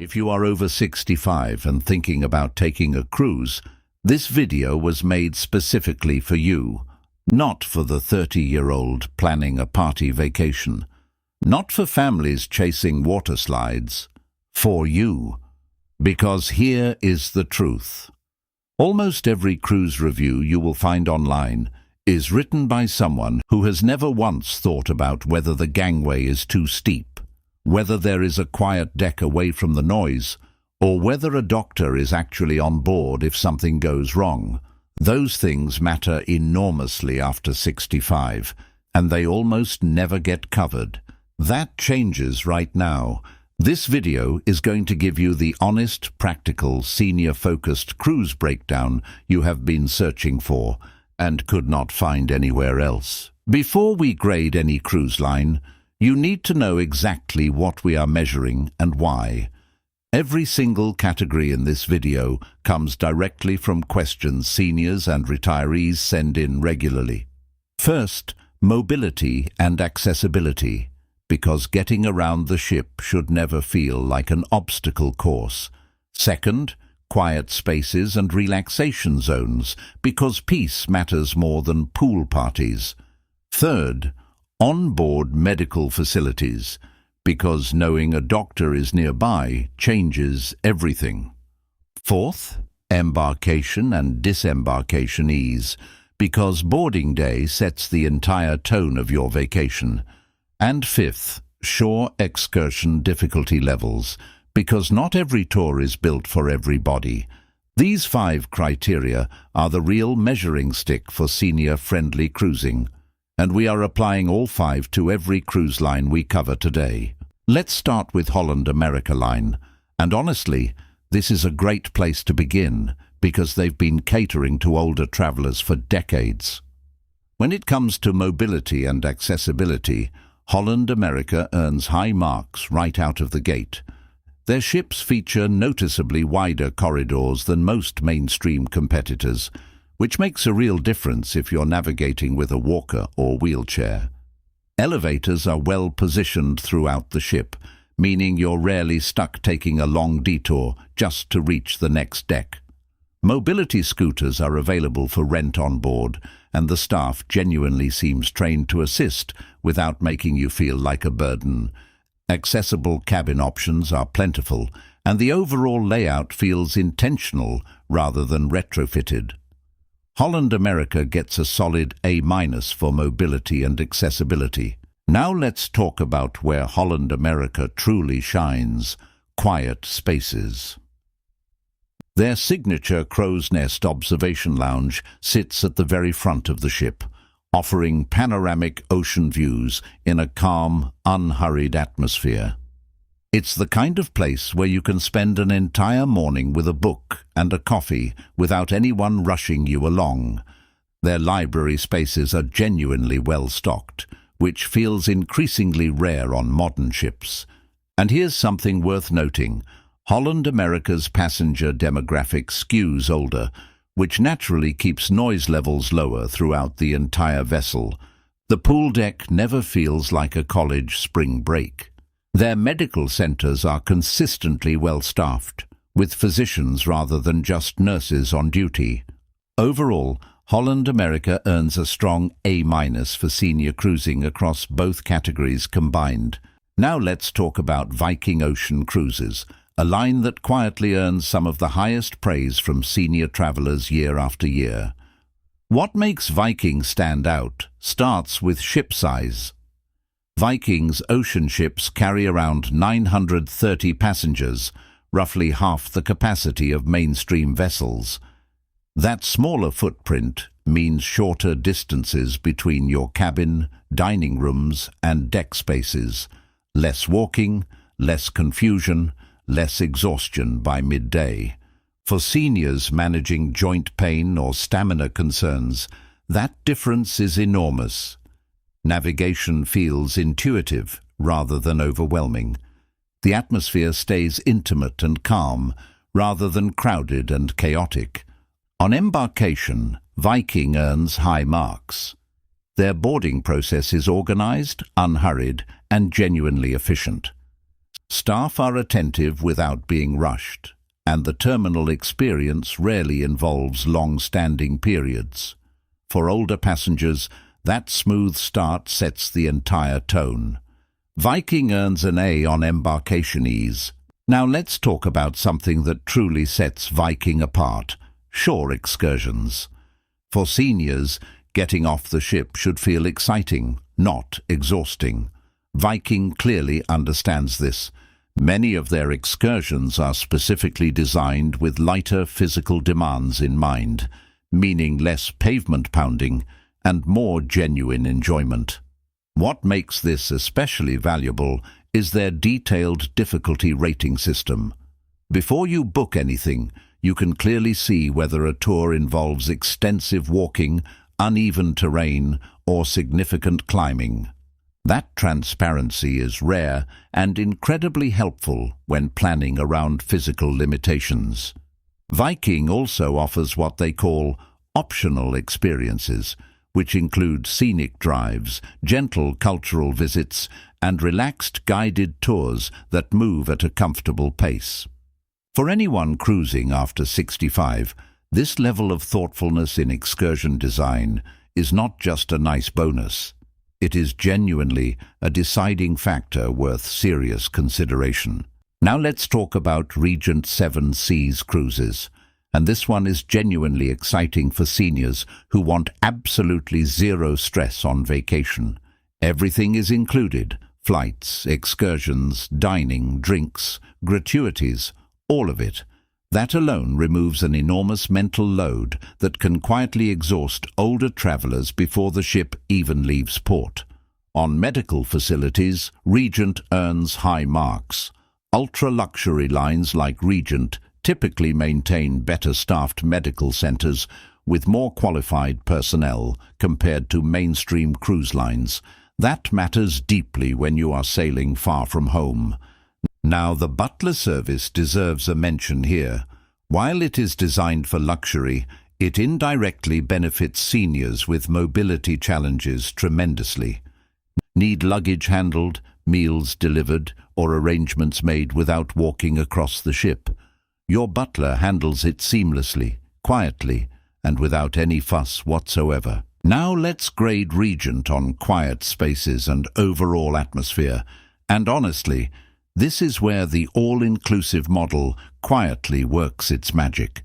If you are over 65 and thinking about taking a cruise, this video was made specifically for you, not for the 30-year-old planning a party vacation, not for families chasing water slides, for you. Because here is the truth. Almost every cruise review you will find online is written by someone who has never once thought about whether the gangway is too steep, whether there is a quiet deck away from the noise, or whether a doctor is actually on board if something goes wrong. Those things matter enormously after 65, and they almost never get covered. That changes right now. This video is going to give you the honest, practical, senior-focused cruise breakdown you have been searching for and could not find anywhere else. Before we grade any cruise line, you need to know exactly what we are measuring and why. Every single category in this video comes directly from questions seniors and retirees send in regularly. First, mobility and accessibility, because getting around the ship should never feel like an obstacle course. Second, quiet spaces and relaxation zones, because peace matters more than pool parties. Third, onboard medical facilities, because knowing a doctor is nearby changes everything. Fourth, embarkation and disembarkation ease, because boarding day sets the entire tone of your vacation. And fifth, shore excursion difficulty levels, because not every tour is built for everybody. These 5 criteria are the real measuring stick for senior-friendly cruising, and we are applying all 5 to every cruise line we cover today. Let's start with Holland America Line, and honestly, this is a great place to begin because they've been catering to older travelers for decades. When it comes to mobility and accessibility, Holland America earns high marks right out of the gate. Their ships feature noticeably wider corridors than most mainstream competitors, which makes a real difference if you're navigating with a walker or wheelchair. Elevators are well positioned throughout the ship, meaning you're rarely stuck taking a long detour just to reach the next deck. Mobility scooters are available for rent on board, and the staff genuinely seems trained to assist without making you feel like a burden. Accessible cabin options are plentiful, and the overall layout feels intentional rather than retrofitted. Holland America gets a solid A- for mobility and accessibility. Now let's talk about where Holland America truly shines: quiet spaces. Their signature Crow's Nest observation lounge sits at the very front of the ship, offering panoramic ocean views in a calm, unhurried atmosphere. It's the kind of place where you can spend an entire morning with a book and a coffee without anyone rushing you along. Their library spaces are genuinely well stocked, which feels increasingly rare on modern ships. And here's something worth noting: Holland America's passenger demographic skews older, which naturally keeps noise levels lower throughout the entire vessel. The pool deck never feels like a college spring break. Their medical centers are consistently well-staffed, with physicians rather than just nurses on duty. Overall, Holland America earns a strong A- for senior cruising across both categories combined. Now let's talk about Viking Ocean Cruises, a line that quietly earns some of the highest praise from senior travelers year after year. What makes Viking stand out starts with ship size. Viking's ocean ships carry around 930 passengers, roughly half the capacity of mainstream vessels. That smaller footprint means shorter distances between your cabin, dining rooms, and deck spaces. Less walking, less confusion, less exhaustion by midday. For seniors managing joint pain or stamina concerns, that difference is enormous. Navigation feels intuitive rather than overwhelming. The atmosphere stays intimate and calm rather than crowded and chaotic. On embarkation, Viking earns high marks. Their boarding process is organized, unhurried, and genuinely efficient. Staff are attentive without being rushed, and the terminal experience rarely involves long-standing periods. For older passengers, that smooth start sets the entire tone. Viking earns an A on embarkation ease. Now let's talk about something that truly sets Viking apart: shore excursions. For seniors, getting off the ship should feel exciting, not exhausting. Viking clearly understands this. Many of their excursions are specifically designed with lighter physical demands in mind, meaning less pavement pounding and more genuine enjoyment. What makes this especially valuable is their detailed difficulty rating system. Before you book anything, you can clearly see whether a tour involves extensive walking, uneven terrain, or significant climbing. That transparency is rare and incredibly helpful when planning around physical limitations. Viking also offers what they call optional experiences, which include scenic drives, gentle cultural visits, and relaxed guided tours that move at a comfortable pace. For anyone cruising after 65, this level of thoughtfulness in excursion design is not just a nice bonus. It is genuinely a deciding factor worth serious consideration. Now let's talk about Regent Seven Seas Cruises. And this one is genuinely exciting for seniors who want absolutely zero stress on vacation. Everything is included: flights, excursions, dining, drinks, gratuities, all of it. That alone removes an enormous mental load that can quietly exhaust older travelers before the ship even leaves port. On medical facilities, Regent earns high marks. Ultra-luxury lines like Regent typically maintain better-staffed medical centers with more qualified personnel compared to mainstream cruise lines. That matters deeply when you are sailing far from home. Now, the butler service deserves a mention here. While it is designed for luxury, it indirectly benefits seniors with mobility challenges tremendously. Need luggage handled, meals delivered, or arrangements made without walking across the ship? Your butler handles it seamlessly, quietly, and without any fuss whatsoever. Now let's grade Regent on quiet spaces and overall atmosphere. And honestly, this is where the all-inclusive model quietly works its magic.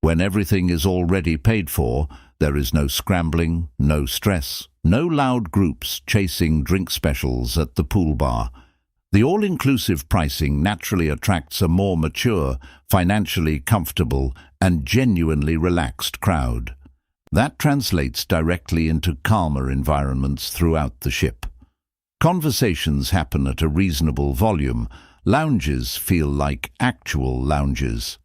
When everything is already paid for, there is no scrambling, no stress, no loud groups chasing drink specials at the pool bar. The all-inclusive pricing naturally attracts a more mature, financially comfortable, and genuinely relaxed crowd. That translates directly into calmer environments throughout the ship. Conversations happen at a reasonable volume. Lounges feel like actual lounges.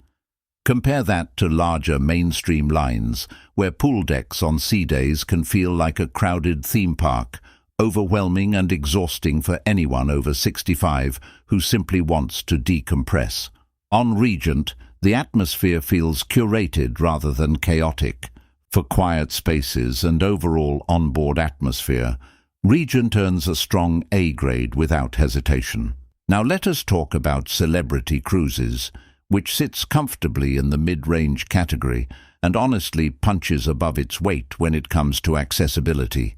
Compare that to larger mainstream lines, where pool decks on sea days can feel like a crowded theme park, overwhelming and exhausting for anyone over 65 who simply wants to decompress. On Regent, the atmosphere feels curated rather than chaotic. For quiet spaces and overall onboard atmosphere, Regent earns a strong A grade without hesitation. Now let us talk about Celebrity Cruises, which sits comfortably in the mid-range category and honestly punches above its weight when it comes to accessibility.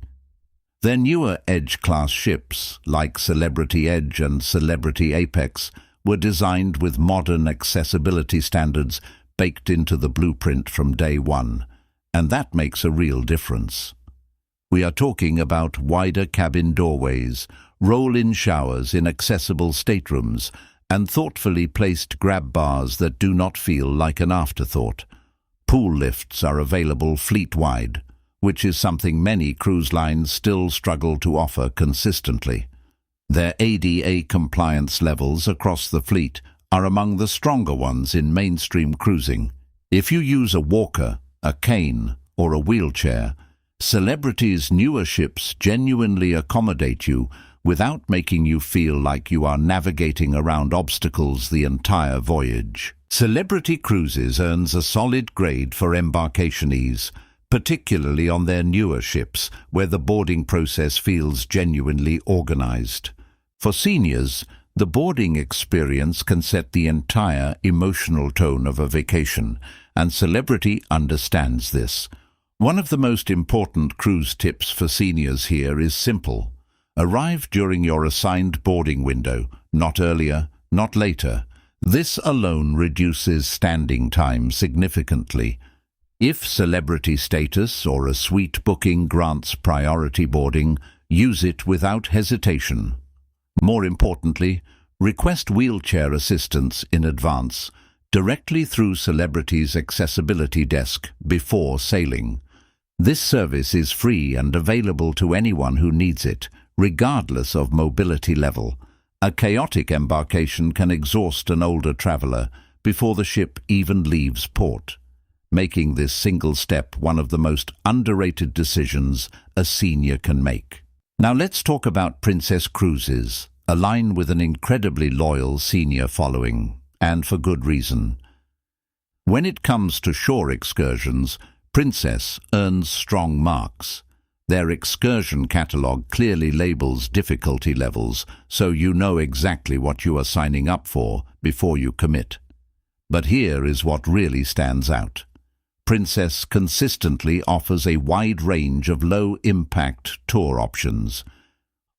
Their newer Edge-class ships, like Celebrity Edge and Celebrity Apex, were designed with modern accessibility standards baked into the blueprint from day one, and that makes a real difference. We are talking about wider cabin doorways, roll-in showers in accessible staterooms, and thoughtfully placed grab bars that do not feel like an afterthought. Pool lifts are available fleet-wide, which is something many cruise lines still struggle to offer consistently. Their ADA compliance levels across the fleet are among the stronger ones in mainstream cruising. If you use a walker, a cane, or a wheelchair, Celebrity's newer ships genuinely accommodate you without making you feel like you are navigating around obstacles the entire voyage. Celebrity Cruises earns a solid grade for embarkation ease, particularly on their newer ships, where the boarding process feels genuinely organized. For seniors, The boarding experience can set the entire emotional tone of a vacation, and Celebrity understands this. One of the most important cruise tips for seniors here is simple. Arrive during your assigned boarding window, not earlier, not later. This alone reduces standing time significantly. If Celebrity status or a suite booking grants priority boarding, use it without hesitation. More importantly, request wheelchair assistance in advance, directly through Celebrity's accessibility desk before sailing. This service is free and available to anyone who needs it, regardless of mobility level. A chaotic embarkation can exhaust an older traveler before the ship even leaves port, making this single step one of the most underrated decisions a senior can make. Now let's talk about Princess Cruises, a line with an incredibly loyal senior following, and for good reason. When it comes to shore excursions, Princess earns strong marks. Their excursion catalogue clearly labels difficulty levels, so you know exactly what you are signing up for before you commit. But here is what really stands out. Princess consistently offers a wide range of low-impact tour options.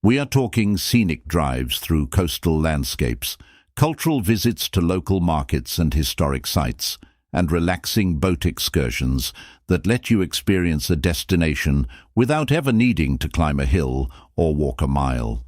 We are talking scenic drives through coastal landscapes, cultural visits to local markets and historic sites, and relaxing boat excursions that let you experience a destination without ever needing to climb a hill or walk a mile.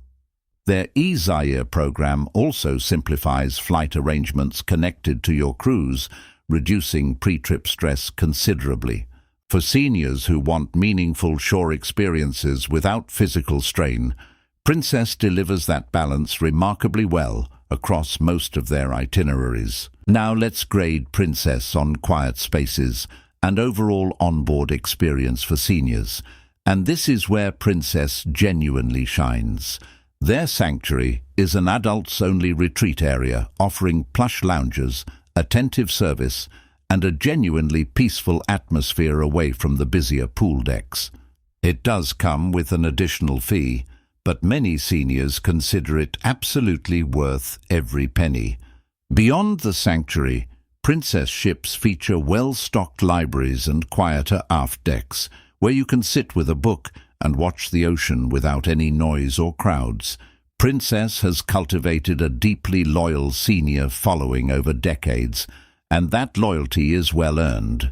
Their eZaire program also simplifies flight arrangements connected to your cruise, reducing pre-trip stress considerably. For seniors who want meaningful shore experiences without physical strain, Princess delivers that balance remarkably well across most of their itineraries. Now let's grade Princess on quiet spaces and overall onboard experience for seniors. And this is where Princess genuinely shines. Their sanctuary is an adults-only retreat area offering plush lounges, attentive service, and a genuinely peaceful atmosphere away from the busier pool decks. It does come with an additional fee, but many seniors consider it absolutely worth every penny. Beyond the sanctuary, Princess ships feature well-stocked libraries and quieter aft decks, where you can sit with a book and watch the ocean without any noise or crowds. Princess has cultivated a deeply loyal senior following over decades, and that loyalty is well earned.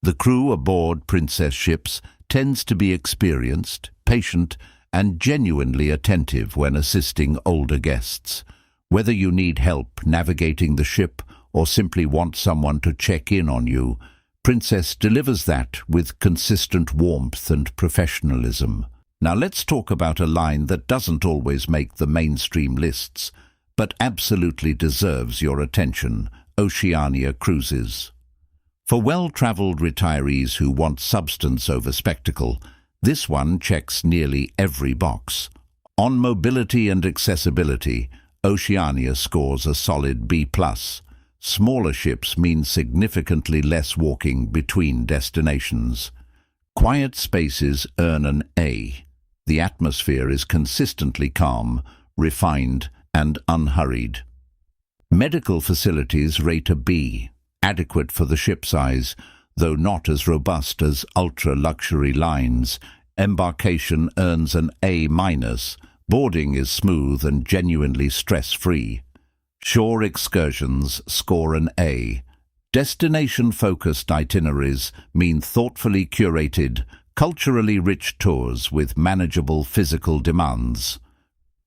The crew aboard Princess ships tends to be experienced, patient, and genuinely attentive when assisting older guests. Whether you need help navigating the ship or simply want someone to check in on you, Princess delivers that with consistent warmth and professionalism. Now let's talk about a line that doesn't always make the mainstream lists, but absolutely deserves your attention: Oceania Cruises. For well-traveled retirees who want substance over spectacle, this one checks nearly every box. On mobility and accessibility, Oceania scores a solid B+. Smaller ships mean significantly less walking between destinations. Quiet spaces earn an A. The atmosphere is consistently calm, refined, and unhurried. Medical facilities rate a B, adequate for the ship size, though not as robust as ultra-luxury lines. Embarkation earns an A-. Boarding is smooth and genuinely stress-free. Shore excursions score an A. Destination-focused itineraries mean thoughtfully curated, culturally rich tours with manageable physical demands.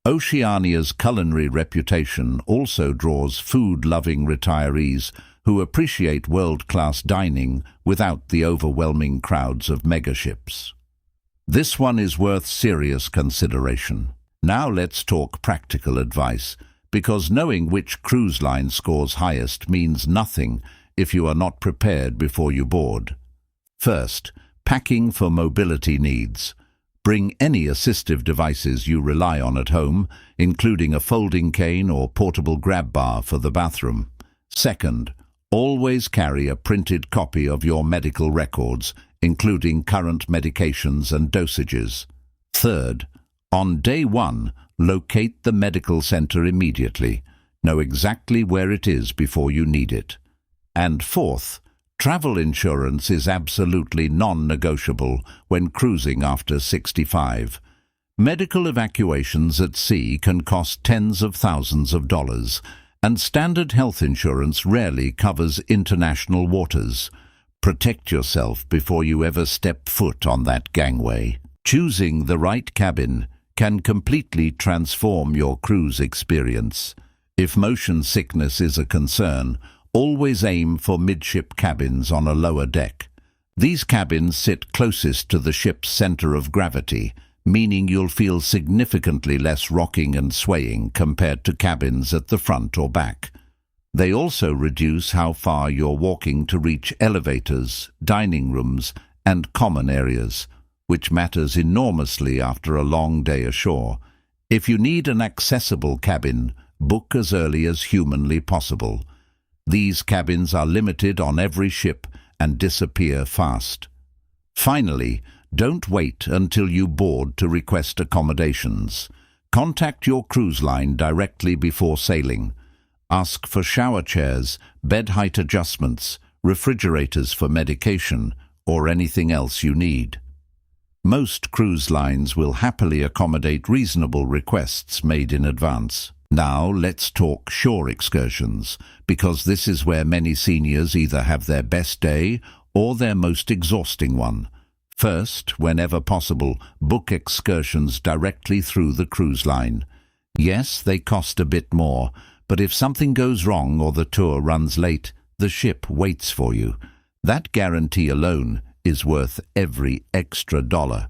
Oceania's culinary reputation also draws food-loving retirees who appreciate world-class dining without the overwhelming crowds of megaships. This one is worth serious consideration. Now let's talk practical advice, because knowing which cruise line scores highest means nothing if you are not prepared before you board. First, packing for mobility needs. Bring any assistive devices you rely on at home, including a folding cane or portable grab bar for the bathroom. Second, always carry a printed copy of your medical records, including current medications and dosages. Third, On day 1, locate the medical center immediately. Know exactly where it is before you need it. And fourth, travel insurance is absolutely non-negotiable when cruising after 65. Medical evacuations at sea can cost tens of thousands of dollars, and standard health insurance rarely covers international waters. Protect yourself before you ever step foot on that gangway. Choosing the right cabin can completely transform your cruise experience. If motion sickness is a concern, always aim for midship cabins on a lower deck. These cabins sit closest to the ship's center of gravity, meaning you'll feel significantly less rocking and swaying compared to cabins at the front or back. They also reduce how far you're walking to reach elevators, dining rooms, and common areas, which matters enormously after a long day ashore. If you need an accessible cabin, book as early as humanly possible. These cabins are limited on every ship and disappear fast. Finally, don't wait until you board to request accommodations. Contact your cruise line directly before sailing. Ask for shower chairs, bed height adjustments, refrigerators for medication, or anything else you need. Most cruise lines will happily accommodate reasonable requests made in advance. Now let's talk shore excursions, because this is where many seniors either have their best day or their most exhausting one. First, whenever possible, book excursions directly through the cruise line. Yes, they cost a bit more, but if something goes wrong or the tour runs late, the ship waits for you. That guarantee alone is worth every extra dollar.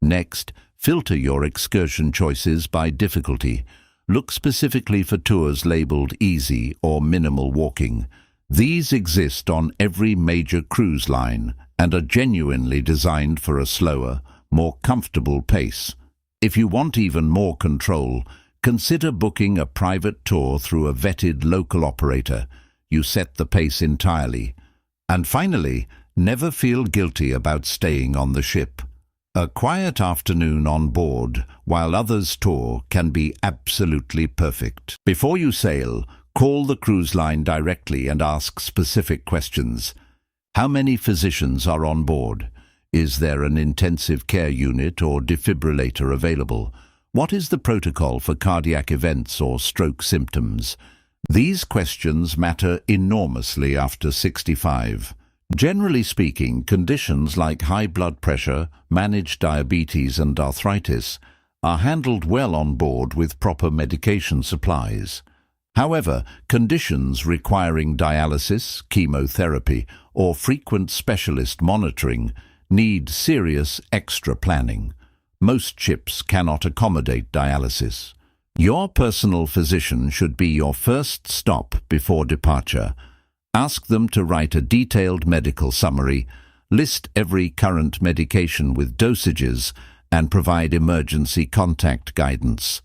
Next, filter your excursion choices by difficulty. Look specifically for tours labeled easy or minimal walking. These exist on every major cruise line and are genuinely designed for a slower, more comfortable pace. If you want even more control, consider booking a private tour through a vetted local operator. You set the pace entirely. And finally, never feel guilty about staying on the ship. A quiet afternoon on board while others tour can be absolutely perfect. Before you sail, call the cruise line directly and ask specific questions. How many physicians are on board? Is there an intensive care unit or defibrillator available? What is the protocol for cardiac events or stroke symptoms? These questions matter enormously after 65. Generally speaking, conditions like high blood pressure, managed diabetes and arthritis are handled well on board with proper medication supplies. However, conditions requiring dialysis, chemotherapy, or frequent specialist monitoring need serious extra planning. Most ships cannot accommodate dialysis. Your personal physician should be your first stop before departure. Ask them to write a detailed medical summary, list every current medication with dosages, and provide emergency contact guidance.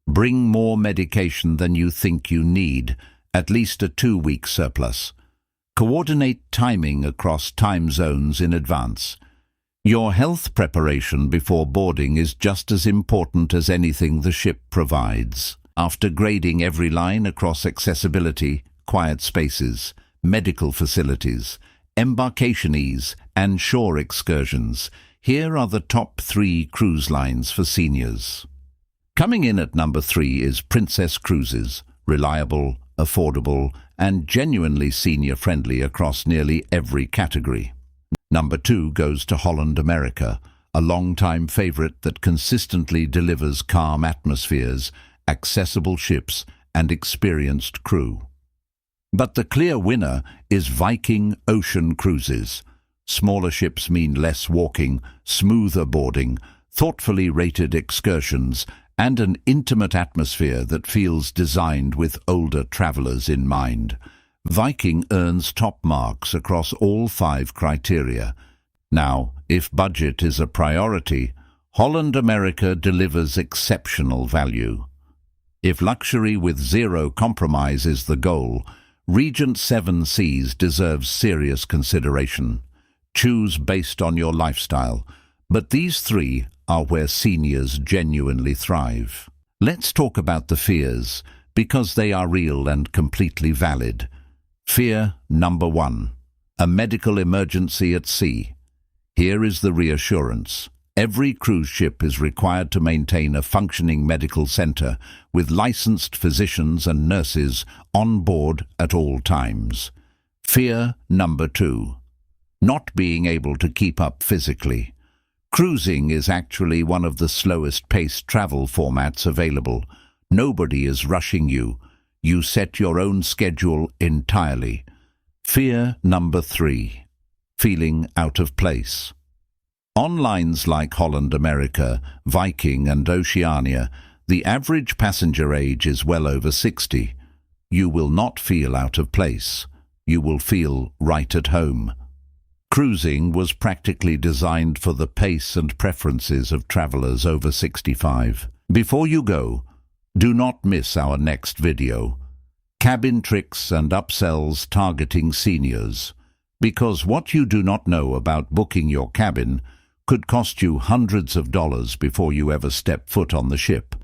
Bring more medication than you think you need, at least a 2-week surplus. Coordinate timing across time zones in advance. Your health preparation before boarding is just as important as anything the ship provides. After grading every line across accessibility, quiet spaces, medical facilities, embarkation ease, and shore excursions, here are the top 3 cruise lines for seniors. Coming in at number 3 is Princess Cruises, reliable, affordable, and genuinely senior-friendly across nearly every category. Number 2 goes to Holland America, a long-time favorite that consistently delivers calm atmospheres, accessible ships, and experienced crew. But the clear winner is Viking Ocean Cruises. Smaller ships mean less walking, smoother boarding, thoughtfully rated excursions, and an intimate atmosphere that feels designed with older travelers in mind. Viking earns top marks across all 5 criteria. Now, if budget is a priority, Holland America delivers exceptional value. If luxury with zero compromise is the goal, Regent Seven Seas deserves serious consideration. Choose based on your lifestyle, but these 3 are where seniors genuinely thrive. Let's talk about the fears, because they are real and completely valid. Fear number 1. A medical emergency at sea. Here is the reassurance. Every cruise ship is required to maintain a functioning medical center with licensed physicians and nurses on board at all times. Fear number 2. Not being able to keep up physically. Cruising is actually one of the slowest paced travel formats available. Nobody is rushing you. You set your own schedule entirely. Fear number 3. Feeling out of place. On lines like Holland America, Viking and Oceania, the average passenger age is well over 60. You will not feel out of place. You will feel right at home. Cruising was practically designed for the pace and preferences of travelers over 65. Before you go, do not miss our next video. Cabin tricks and upsells targeting seniors. Because what you do not know about booking your cabin could cost you hundreds of dollars before you ever step foot on the ship.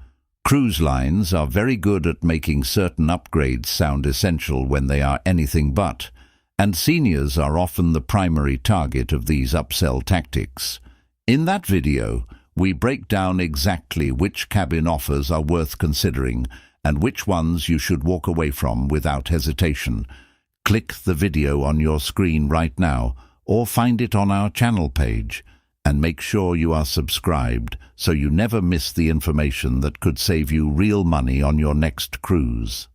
Cruise lines are very good at making certain upgrades sound essential when they are anything but, and seniors are often the primary target of these upsell tactics. In that video, we break down exactly which cabin offers are worth considering and which ones you should walk away from without hesitation. Click the video on your screen right now or find it on our channel page. And make sure you are subscribed so you never miss the information that could save you real money on your next cruise.